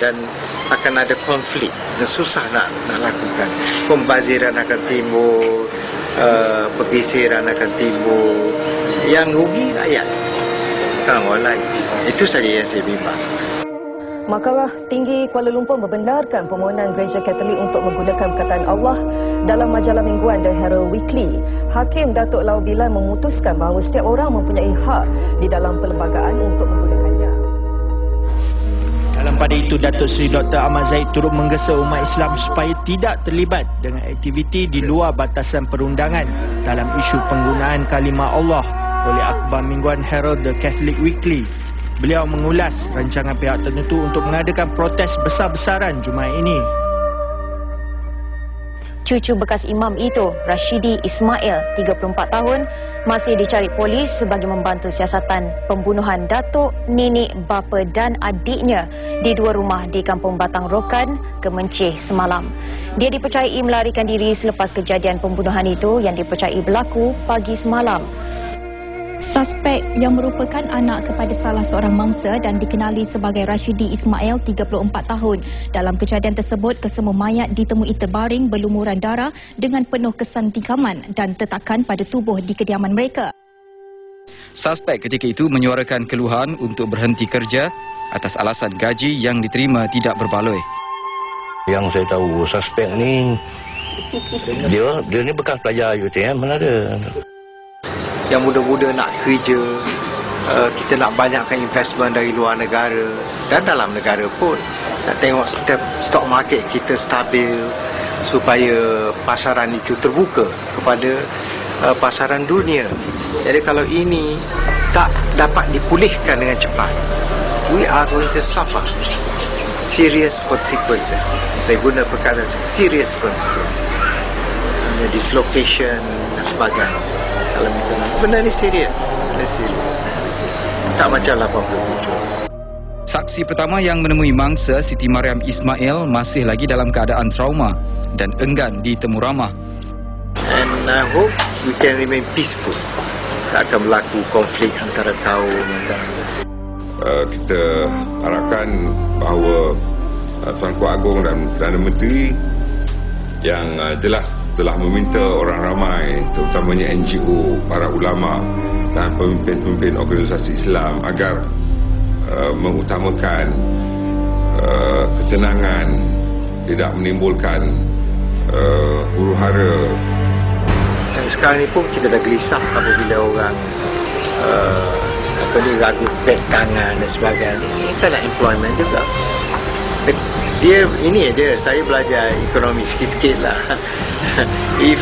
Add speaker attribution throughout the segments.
Speaker 1: dan akan ada konflik dan susah nak lakukan. Pembaziran akan timbul, pergeseran akan timbul, yang rugi rakyat, bukan orang lain. Itu saja yang saya bimbang.
Speaker 2: Mahkamah Tinggi Kuala Lumpur membenarkan permohonan Gereja Katolik untuk menggunakan perkataan Allah dalam majalah mingguan The Herald Weekly. Hakim Datuk Lau Bilal memutuskan bahawa setiap orang mempunyai hak di dalam perlembagaan untuk menggunakannya.
Speaker 3: Dalam pada itu, Datuk Seri Dr. Ahmad Zahid turut menggesa umat Islam supaya tidak terlibat dengan aktiviti di luar batasan perundangan dalam isu penggunaan kalimah Allah oleh akhbar mingguan Herald The Catholic Weekly. Beliau mengulas rancangan pihak tertentu untuk mengadakan protes besar-besaran Jumaat ini.
Speaker 4: Cucu bekas imam itu, Rashidi Ismail, 34 tahun, masih dicari polis sebagai membantu siasatan pembunuhan datuk, nenek, bapa dan adiknya di dua rumah di Kampung Batang Rokan, Kemencih semalam. Dia dipercayai melarikan diri selepas kejadian pembunuhan itu yang dipercayai berlaku pagi semalam.
Speaker 5: Suspek yang merupakan anak kepada salah seorang mangsa dan dikenali sebagai Rashidi Ismail, 34 tahun. Dalam kejadian tersebut, kesemua mayat ditemui terbaring berlumuran darah dengan penuh kesan tikaman dan tetakan pada tubuh di kediaman mereka.
Speaker 6: Suspek ketika itu menyuarakan keluhan untuk berhenti kerja atas alasan gaji yang diterima tidak berbaloi.
Speaker 7: Yang saya tahu, suspek ni dia ni bekas pelajar UTM, mana ada.
Speaker 1: Yang muda-muda nak kerja, kita nak banyakkan investment dari luar negara dan dalam negara pun. Nak tengok stock market kita stabil supaya pasaran itu terbuka kepada pasaran dunia. Jadi kalau ini tak dapat dipulihkan dengan cepat, we are going to suffer serious consequences. Saya guna perkataan serious consequences, dislocation dan sebagainya. Kalau benda ni serius, tak macam 87.
Speaker 6: Saksi pertama yang menemui mangsa, Siti Mariam Ismail, masih lagi dalam keadaan trauma dan enggan ditemu ramah.
Speaker 1: And I hope we can remain peaceful. Tak akan berlaku konflik antara kaum.
Speaker 8: Kita harapkan bahawa Tuanku Agong dan Perdana Menteri yang jelas telah meminta orang ramai, terutamanya NGO, para ulama dan pemimpin-pemimpin organisasi Islam agar mengutamakan ketenangan, tidak menimbulkan huru-hara.
Speaker 1: Dan sekarang ni pun kita dah gelisah apabila orang ragu beg tangan dan sebagainya. Kita nak employment juga. Dia ini aja, saya belajar ekonomi sikit-sikit lah. If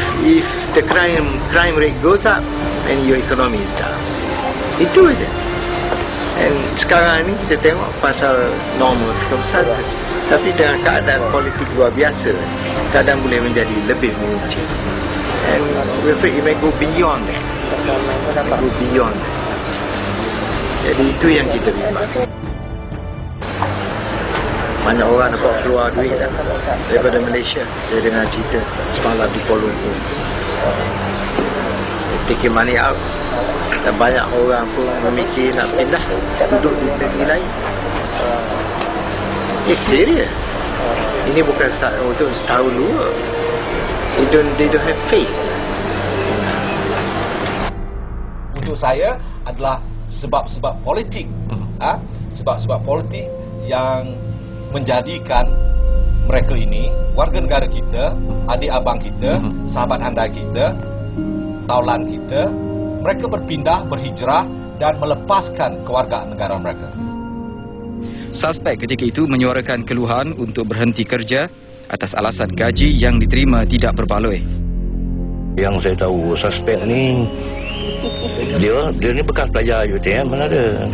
Speaker 1: the crime rate goes up and your economy is down, itu aja. And sekarang ni kita tengok pasal normal saja, tapi dengan keadaan politik luar biasa, kadang boleh menjadi lebih mengunci. And we're afraid it may go beyond that. Go beyond that. Jadi itu yang kita bimbang. Banyak orang dapat keluar duit dah daripada Malaysia. Saya dengar cerita semalam di Kuala Lumpur, taking money out. Dan banyak orang pun memikir nak pindah duduk di negeri lain. It's serious. Ini bukan untuk setahun dua. They don't have faith.
Speaker 9: Untuk saya adalah sebab-sebab politik. Sebab-sebab politik yang menjadikan mereka ini, warga negara kita, adik abang kita, sahabat handai kita, taulan kita, mereka berpindah, berhijrah dan melepaskan kewarganegara mereka.
Speaker 6: Suspek ketika itu menyuarakan keluhan untuk berhenti kerja atas alasan gaji yang diterima tidak berbaloi.
Speaker 7: Yang saya tahu, suspek ni dia ni bekas pelajar UTM, mana ada.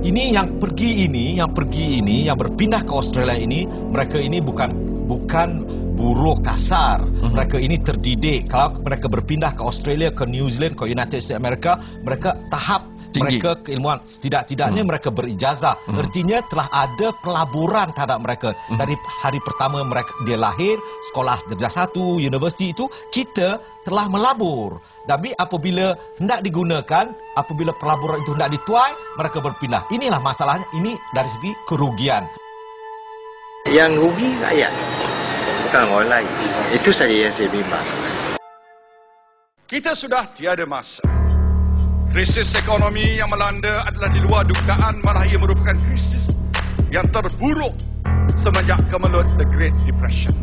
Speaker 9: Ini yang pergi ini, yang berpindah ke Australia ini, mereka ini bukan buruh kasar. Mereka ini terdidik. Kalau mereka berpindah ke Australia, ke New Zealand, ke United States America, mereka tahap mereka keilmuan, tidak-tidaknya mereka berijazah. Artinya telah ada pelaburan terhadap mereka. Dari hari pertama mereka dia lahir, sekolah darjah 1, universiti itu, kita telah melabur. Tapi apabila hendak digunakan, apabila pelaburan itu hendak dituai, mereka berpindah. Inilah masalahnya, ini dari segi kerugian.
Speaker 1: Yang rugi rakyat, bukan orang lain. Itu saja yang saya bimbang.
Speaker 10: Kita sudah tiada masa. Krisis ekonomi yang melanda adalah di luar dugaan, malah ia merupakan krisis yang terburuk semenjak kemelut The Great Depression.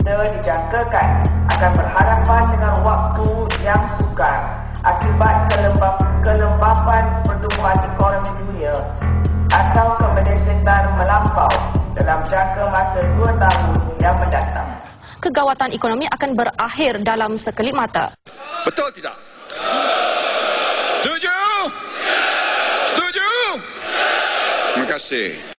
Speaker 11: Kita dijangkakan akan berhadapan dengan waktu yang sukar akibat kelembapan pertumbuhan ekonomi dunia atau kemelesetan melampau dalam jangka masa 2 tahun yang mendatang.
Speaker 12: Kegawatan ekonomi akan berakhir dalam sekelip mata.
Speaker 10: Betul tidak? Setuju? Setuju? Terima kasih.